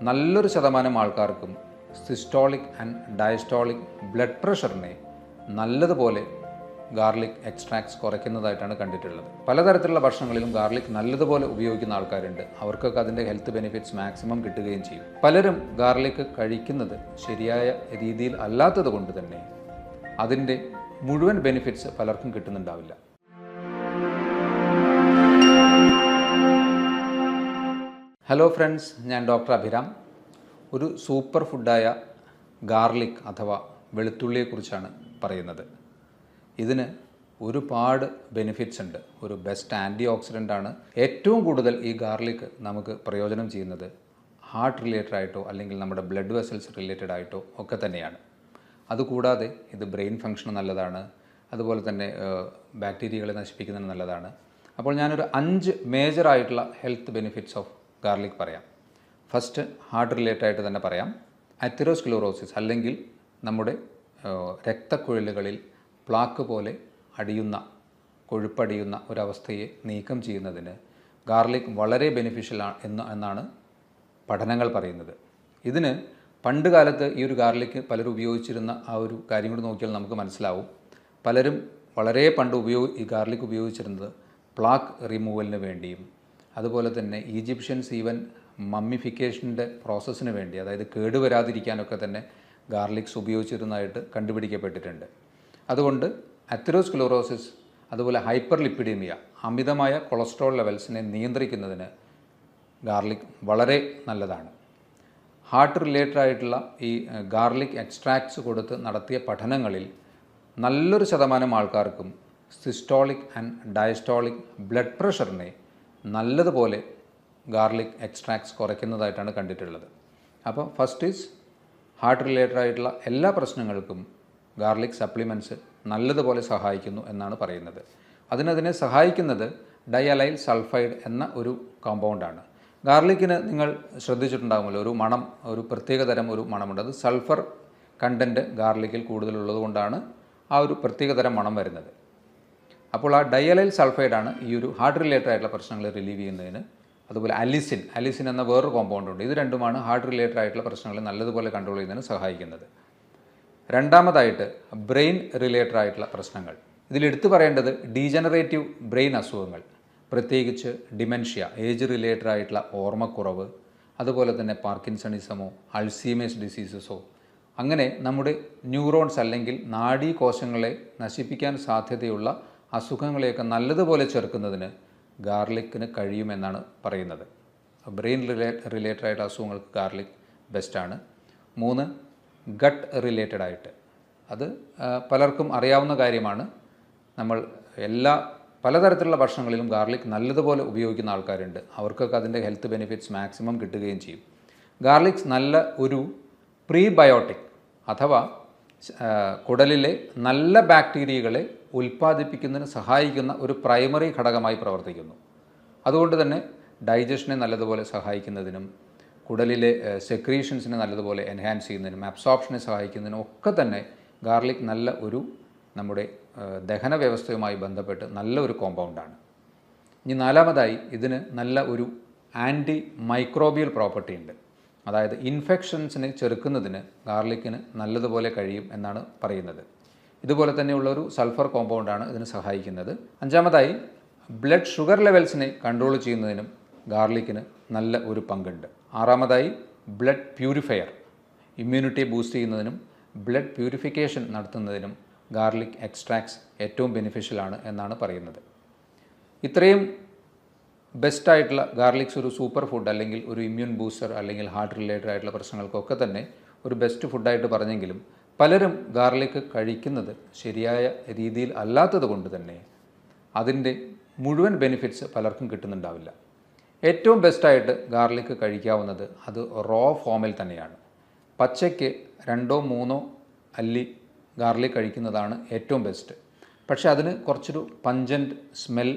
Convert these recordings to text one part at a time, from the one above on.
നല്ലൊരു ശതമാനം ആൾക്കാർക്കും സിസ്റ്റോളിക് ആൻഡ് ഡയസ്റ്റോളിക് ബ്ലഡ് പ്രഷറിനെ നല്ലതുപോലെ ഗാർലിക് എക്സ്ട്രാക്ട്സ് കുറയ്ക്കുന്നതായിട്ടാണ് കണ്ടിട്ടുള്ളത്. പലതരത്തിലുള്ള ഭക്ഷണങ്ങളിലും ഗാർലിക് നല്ലതുപോലെ ഉപയോഗിക്കുന്ന ആൾക്കാരുണ്ട്. അവർക്കൊക്കെ അതിൻ്റെ ഹെൽത്ത് ബെനിഫിറ്റ്സ് മാക്സിമം കിട്ടുകയും ചെയ്യും. പലരും ഗാർലിക് കഴിക്കുന്നത് ശരിയായ രീതിയിൽ അല്ലാത്തത് കൊണ്ട് തന്നെ അതിൻ്റെ മുഴുവൻ ബെനിഫിറ്റ്സ് പലർക്കും കിട്ടുന്നുണ്ടാവില്ല. ഹലോ ഫ്രണ്ട്സ്, ഞാൻ ഡോക്ടർ അഭിരാം. ഒരു സൂപ്പർ ഫുഡായ ഗാർലിക് അഥവാ വെളുത്തുള്ളിയെക്കുറിച്ചാണ് പറയുന്നത്. ഇതിന് ഒരുപാട് ബെനിഫിറ്റ്സ് ഉണ്ട്. ഒരു ബെസ്റ്റ് ആൻറ്റി ഓക്സിഡൻ്റ് ആണ്. ഏറ്റവും കൂടുതൽ ഈ ഗാർലിക് നമുക്ക് പ്രയോജനം ചെയ്യുന്നത് ഹാർട്ട് റിലേറ്റഡ് ആയിട്ടോ അല്ലെങ്കിൽ നമ്മുടെ ബ്ലഡ് വെസൽസ് റിലേറ്റഡ് ആയിട്ടോ ഒക്കെ തന്നെയാണ്. അതുകൂടാതെ ഇത് ബ്രെയിൻ ഫംഗ്ഷന് നല്ലതാണ്. അതുപോലെ തന്നെ ബാക്ടീരിയകളെ നശിപ്പിക്കുന്നതിന് നല്ലതാണ്. അപ്പോൾ ഞാനൊരു 5 മേജറായിട്ടുള്ള ഹെൽത്ത് ബെനിഫിറ്റ്സ് ഓഫ് ഗാർലിക് പറയാം. ഫസ്റ്റ് ഹാർട്ട് റിലേറ്റഡ് ആയിട്ട് തന്നെ പറയാം. അതെറോസ്ക്ലെറോസിസ് അല്ലെങ്കിൽ നമ്മുടെ രക്തക്കുഴലുകളിൽ പ്ലാക്ക് പോലെ കൊഴുപ്പടിയുന്ന ഒരവസ്ഥയെ നീക്കം ചെയ്യുന്നതിന് ഗാർലിക് വളരെ ബെനിഫിഷ്യൽ എന്നാണ് പഠനങ്ങൾ പറയുന്നത്. ഇതിന് പണ്ട് കാലത്ത് ഈ ഒരു ഗാർലിക് പലരും ഉപയോഗിച്ചിരുന്ന ആ ഒരു കാര്യം കൂടി നോക്കിയാൽ നമുക്ക് മനസ്സിലാവും. പലരും വളരെ പണ്ട് ഈ ഗാർലിക് ഉപയോഗിച്ചിരുന്നത് പ്ലാക്ക് റിമൂവലിന് വേണ്ടിയും അതുപോലെ തന്നെ ഈജിപ്ഷ്യൻസ് ഈവൻ മമ്മിഫിക്കേഷൻ്റെ പ്രോസസ്സിന് വേണ്ടി, അതായത് കേടുവരാതിരിക്കാനൊക്കെ തന്നെ ഗാർലിക്സ് ഉപയോഗിച്ചിരുന്നതായിട്ട് കണ്ടുപിടിക്കപ്പെട്ടിട്ടുണ്ട്. അതുകൊണ്ട് അതെറോസ്ക്ലെറോസിസ് അതുപോലെ ഹൈപ്പർ ലിപ്പിഡീമിയ, അമിതമായ കൊളസ്ട്രോൾ ലെവൽസിനെ നിയന്ത്രിക്കുന്നതിന് ഗാർലിക് വളരെ നല്ലതാണ്. ഹാർട്ട് റിലേറ്റഡ് ആയിട്ടുള്ള ഈ ഗാർലിക് എക്സ്ട്രാക്ട്സ് കൊടുത്ത് നടത്തിയ പഠനങ്ങളിൽ നല്ലൊരു ശതമാനം ആൾക്കാർക്കും സിസ്റ്റോളിക് ആൻഡ് ഡയസ്റ്റോളിക് ബ്ലഡ് പ്രഷറിനെ നല്ലതുപോലെ ഗാർലിക് എക്സ്ട്രാക്ട്സ് കുറയ്ക്കുന്നതായിട്ടാണ് കണ്ടിട്ടുള്ളത്. അപ്പോൾ ഫസ്റ്റ് ഈസ് ഹാർട്ട് റിലേറ്റഡ് ആയിട്ടുള്ള എല്ലാ പ്രശ്നങ്ങൾക്കും ഗാർലിക് സപ്ലിമെൻറ്റ്സ് നല്ലതുപോലെ സഹായിക്കുന്നു എന്നാണ് പറയുന്നത്. അതിനെ സഹായിക്കുന്നത് ഡയലൈൽ സൾഫൈഡ് എന്ന ഒരു കോമ്പൗണ്ടാണ്. ഗാർലിക്കിന് നിങ്ങൾ ശ്രദ്ധിച്ചിട്ടുണ്ടാകുമല്ലോ, ഒരു പ്രത്യേകതരം ഒരു മണമുണ്ട്. അത് സൾഫർ കണ്ടൻറ്റ് ഗാർലിക്കിൽ കൂടുതലുള്ളത് കൊണ്ടാണ് ആ ഒരു പ്രത്യേകതരം മണം വരുന്നത്. അപ്പോൾ ആ ഡയലൈൽ സൾഫൈഡാണ് ഈ ഒരു ഹാർട്ട് റിലേറ്റഡ് ആയിട്ടുള്ള പ്രശ്നങ്ങൾ റിലീവ് ചെയ്യുന്നതിന്. അതുപോലെ അലിസിൻ എന്ന വേറൊരു കോമ്പൗണ്ട് ഉണ്ട്. ഇത് രണ്ടുമാണ് ഹാർട്ട് റിലേറ്റഡ് ആയിട്ടുള്ള പ്രശ്നങ്ങൾ നല്ലതുപോലെ കൺട്രോൾ ചെയ്യുന്നതിന് സഹായിക്കുന്നത്. രണ്ടാമതായിട്ട് ബ്രെയിൻ റിലേറ്റഡ് ആയിട്ടുള്ള പ്രശ്നങ്ങൾ. ഇതിലെടുത്തു പറയേണ്ടത് ഡീജനറേറ്റീവ് ബ്രെയിൻ അസുഖങ്ങൾ, പ്രത്യേകിച്ച് ഡിമെൻഷ്യ, ഏജ് റിലേറ്റഡ് ആയിട്ടുള്ള ഓർമ്മക്കുറവ്, അതുപോലെ തന്നെ പാർക്കിൻസണിസമോ അൾസീമേഴ്സ് ഡിസീസസോ, അങ്ങനെ നമ്മുടെ ന്യൂറോൺസ് അല്ലെങ്കിൽ നാഡീകോശങ്ങളെ നശിപ്പിക്കാൻ സാധ്യതയുള്ള അസുഖങ്ങളെയൊക്കെ നല്ലതുപോലെ ചെറുക്കുന്നതിന് ഗാർലിക്കിന് കഴിയുമെന്നാണ് പറയുന്നത്. ബ്രെയിൻ റിലേറ്റഡ് ആയിട്ട് അസുഖങ്ങൾക്ക് ഗാർലിക് ബെസ്റ്റാണ്. 3, ഗട്ട് റിലേറ്റഡ് ആയിട്ട്. അത് പലർക്കും അറിയാവുന്ന കാര്യമാണ്. നമ്മൾ പലതരത്തിലുള്ള ഭക്ഷണങ്ങളിലും ഗാർലിക് നല്ലതുപോലെ ഉപയോഗിക്കുന്ന ആൾക്കാരുണ്ട്. അവർക്കൊക്കെ അതിൻ്റെ ഹെൽത്ത് ബെനിഫിറ്റ്സ് മാക്സിമം കിട്ടുകയും ചെയ്യും. ഗാർലിക് നല്ല ഒരു പ്രീബയോട്ടിക് അഥവാ കുടലിലെ നല്ല ബാക്ടീരിയകളെ ഉൽപ്പാദിപ്പിക്കുന്നതിന് സഹായിക്കുന്ന ഒരു പ്രൈമറി ഘടകമായി പ്രവർത്തിക്കുന്നു. അതുകൊണ്ട് തന്നെ ഡൈജഷനെ നല്ലതുപോലെ സഹായിക്കുന്നതിനും കുടലിലെ സെക്രീഷൻസിനെ നല്ലതുപോലെ എൻഹാൻസ് ചെയ്യുന്നതിനും അബ്സോർപ്ഷനെ സഹായിക്കുന്നതിനും ഒക്കെ തന്നെ ഗാർലിക് നല്ല ഒരു നമ്മുടെ ദഹന വ്യവസ്ഥയുമായി ബന്ധപ്പെട്ട് നല്ല ഒരു കോമ്പൗണ്ടാണ്. ഇനി നാലാമതായി ഇതിന് നല്ല ഒരു ആൻറ്റി മൈക്രോബിയൽ പ്രോപ്പർട്ടി ഉണ്ട്. അതായത് ഇൻഫെക്ഷൻസിനെ ചെറുക്കുന്നതിന് ഗാർലിക്കിന് നല്ലതുപോലെ കഴിയും എന്നാണ് പറയുന്നത്. ഇതുപോലെ തന്നെയുള്ള ഒരു സൾഫർ കോമ്പൗണ്ടാണ് ഇതിന് സഹായിക്കുന്നത്. അഞ്ചാമതായി ബ്ലഡ് ഷുഗർ ലെവൽസിനെ കൺട്രോൾ ചെയ്യുന്നതിനും ഗാർലിക്കിന് നല്ല ഒരു പങ്കുണ്ട്. ആറാമതായി ബ്ലഡ് പ്യൂരിഫയർ, ഇമ്മ്യൂണിറ്റിയെ ബൂസ്റ്റ് ചെയ്യുന്നതിനും ബ്ലഡ് പ്യൂരിഫിക്കേഷൻ നടത്തുന്നതിനും ഗാർലിക് എക്സ്ട്രാക്ട്സ് ഏറ്റവും ബെനിഫിഷ്യലാണ് എന്നാണ് പറയുന്നത്. ഇത്രയും ബെസ്റ്റായിട്ടുള്ള ഗാർലിക്സ് ഒരു സൂപ്പർ ഫുഡ് അല്ലെങ്കിൽ ഒരു ഇമ്മ്യൂൺ ബൂസ്റ്റർ അല്ലെങ്കിൽ ഹാർട്ട് റിലേറ്റഡ് ആയിട്ടുള്ള പ്രശ്നങ്ങൾക്കൊക്കെ തന്നെ ഒരു ബെസ്റ്റ് ഫുഡായിട്ട് പറഞ്ഞെങ്കിലും പലരും ഗാർലിക് കഴിക്കുന്നത് ശരിയായ രീതിയിൽ അല്ലാത്തത് കൊണ്ട് തന്നെ അതിൻ്റെ മുഴുവൻ ബെനിഫിറ്റ്സ് പലർക്കും കിട്ടുന്നുണ്ടാവില്ല. ഏറ്റവും ബെസ്റ്റായിട്ട് ഗാർലിക് കഴിക്കാവുന്നത് അത് റോ ഫോമിൽ തന്നെയാണ്. പച്ചയ്ക്ക് 2-3 അല്ലി ഗാർലിക് കഴിക്കുന്നതാണ് ഏറ്റവും ബെസ്റ്റ്. പക്ഷേ അതിന് കുറച്ചൊരു പഞ്ചൻറ്റ് സ്മെൽ,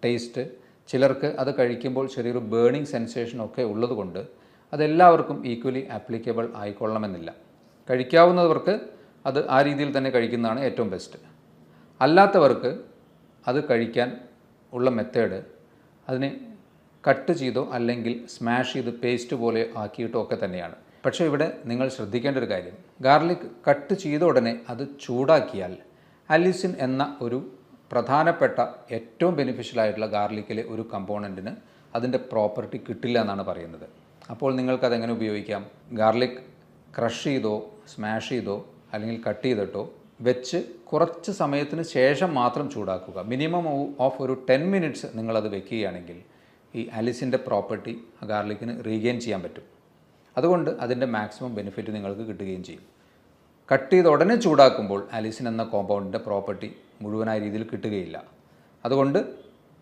ടേസ്റ്റ്, ചിലർക്ക് അത് കഴിക്കുമ്പോൾ ചെറിയൊരു ബേണിംഗ് സെൻസേഷനൊക്കെ ഉള്ളതുകൊണ്ട് അതെല്ലാവർക്കും ഈക്വലി ആപ്ലിക്കബിൾ ആയിക്കൊള്ളണമെന്നില്ല. കഴിക്കാവുന്നവർക്ക് അത് ആ രീതിയിൽ തന്നെ കഴിക്കുന്നതാണ് ഏറ്റവും ബെസ്റ്റ്. അല്ലാത്തവർക്ക് അത് കഴിക്കാൻ ഉള്ള മെത്തേഡ് അതിനെ കട്ട് ചെയ്തോ അല്ലെങ്കിൽ സ്മാഷ് ചെയ്ത് പേസ്റ്റ് പോലെ ആക്കിയിട്ടോ ഒക്കെ തന്നെയാണ്. പക്ഷേ ഇവിടെ നിങ്ങൾ ശ്രദ്ധിക്കേണ്ട ഒരു കാര്യം, ഗാർലിക് കട്ട് ചെയ്ത ഉടനെ അത് ചൂടാക്കിയാൽ അലിസിൻ എന്ന ഒരു പ്രധാനപ്പെട്ട ഏറ്റവും ബെനിഫിഷ്യൽ ആയിട്ടുള്ള ഗാർലിക്കിലെ ഒരു കമ്പോണൻറ്റിന് അതിൻ്റെ പ്രോപ്പർട്ടി കിട്ടില്ല എന്നാണ് പറയുന്നത്. അപ്പോൾ നിങ്ങൾക്കതെങ്ങനെ ഉപയോഗിക്കാം? ഗാർലിക് ക്രഷ് ചെയ്തോ സ്മാഷ് ചെയ്തോ അല്ലെങ്കിൽ കട്ട് ചെയ്തിട്ടോ വെച്ച് കുറച്ച് സമയത്തിന് ശേഷം മാത്രം ചൂടാക്കുക. മിനിമം ഓഫ് ഒരു 10 മിനിറ്റ്സ് നിങ്ങളത് വെക്കുകയാണെങ്കിൽ ഈ അലിസിൻ്റെ പ്രോപ്പർട്ടി ഗാർലിക്കിന് റീഗെയിൻ ചെയ്യാൻ പറ്റും. അതുകൊണ്ട് അതിൻ്റെ മാക്സിമം ബെനിഫിറ്റ് നിങ്ങൾക്ക് കിട്ടുകയും ചെയ്യും. കട്ട് ചെയ്ത് ഉടനെ ചൂടാക്കുമ്പോൾ അലിസിൻ എന്ന കോമ്പൗണ്ടിൻ്റെ പ്രോപ്പർട്ടി മുഴുവനായ രീതിയിൽ കിട്ടുകയില്ല. അതുകൊണ്ട്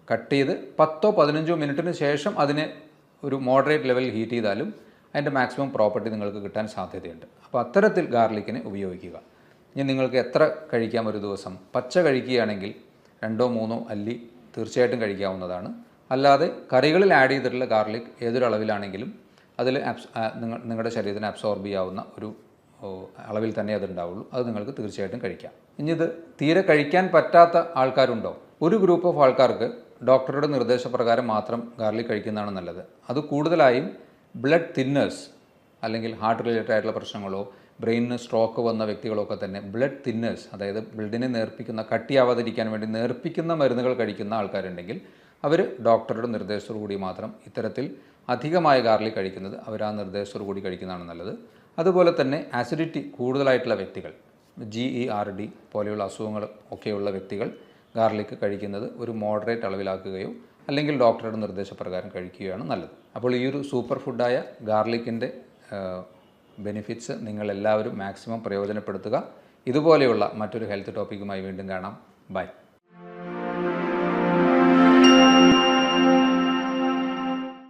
കട്ട് ചെയ്ത് 10-15 മിനിറ്റിന് ശേഷം അതിനെ ഒരു മോഡറേറ്റ് ലെവലിൽ ഹീറ്റ് ചെയ്താലും അതിൻ്റെ മാക്സിമം പ്രോപ്പർട്ടി നിങ്ങൾക്ക് കിട്ടാൻ സാധ്യതയുണ്ട്. അപ്പോൾ അത്തരത്തിൽ ഗാർലിക്കിനെ ഉപയോഗിക്കുക. ഇനി നിങ്ങൾക്ക് എത്ര കഴിക്കാം ഒരു ദിവസം? പച്ച കഴിക്കുകയാണെങ്കിൽ 2-3 അല്ലി തീർച്ചയായിട്ടും കഴിക്കാവുന്നതാണ്. അല്ലാതെ കറികളിൽ ആഡ് ചെയ്തിട്ടുള്ള ഗാർലിക് ഏതൊരളവിലാണെങ്കിലും അതിൽ നിങ്ങളുടെ ശരീരത്തിന് അബ്സോർബ് ചെയ്യാവുന്ന ഒരു അളവിൽ തന്നെ അതുണ്ടാവുള്ളൂ. അത് നിങ്ങൾക്ക് തീർച്ചയായിട്ടും കഴിക്കാം. ഇനി ഇത് തീരെ കഴിക്കാൻ പറ്റാത്ത ആൾക്കാരുണ്ടോ? ഒരു ഗ്രൂപ്പ് ഓഫ് ആൾക്കാർക്ക് ഡോക്ടറുടെ നിർദ്ദേശപ്രകാരം മാത്രം ഗാർലിക് കഴിക്കുന്നതാണ് നല്ലത്. അത് കൂടുതലായും ബ്ലഡ് തിന്നേഴ്സ് അല്ലെങ്കിൽ ഹാർട്ട് റിലേറ്റഡ് ആയിട്ടുള്ള പ്രശ്നങ്ങളോ ബ്രെയിനിന് സ്ട്രോക്ക് വന്ന വ്യക്തികളൊക്കെ തന്നെ ബ്ലഡ് തിന്നേഴ്സ്, അതായത് ബ്ലഡിനെ നേർപ്പിക്കുന്ന, കട്ടിയാവാതിരിക്കാൻ വേണ്ടി നേർപ്പിക്കുന്ന മരുന്നുകൾ കഴിക്കുന്ന ആൾക്കാരുണ്ടെങ്കിൽ അവർ ഡോക്ടറുടെ നിർദ്ദേശത്തോടു കൂടി മാത്രം ഇത്തരത്തിൽ അധികമായ ഗാർലിക് കഴിക്കുന്നത് അവർ ആ നിർദ്ദേശത്തോടു കൂടി കഴിക്കുന്നതാണ് നല്ലത്. അതുപോലെ തന്നെ ആസിഡിറ്റി കൂടുതലായിട്ടുള്ള വ്യക്തികൾ, GERD പോലെയുള്ള അസുഖങ്ങൾ ഒക്കെയുള്ള വ്യക്തികൾ ഗാർലിക് കഴിക്കുന്നത് ഒരു മോഡറേറ്റ് അളവിലാക്കുകയോ അല്ലെങ്കിൽ ഡോക്ടറുടെ നിർദ്ദേശപ്രകാരം കഴിക്കുകയാണ് നല്ലത്. അപ്പോൾ ഈ ഒരു സൂപ്പർ ഫുഡായ ഗാർലിക്കിൻ്റെ ബെനിഫിറ്റ്സ് നിങ്ങളെല്ലാവരും മാക്സിമം പ്രയോജനപ്പെടുത്തുക. ഇതുപോലെയുള്ള മറ്റൊരു ഹെൽത്ത് ടോപ്പിക്കുമായി വീണ്ടും കാണാം. ബൈ.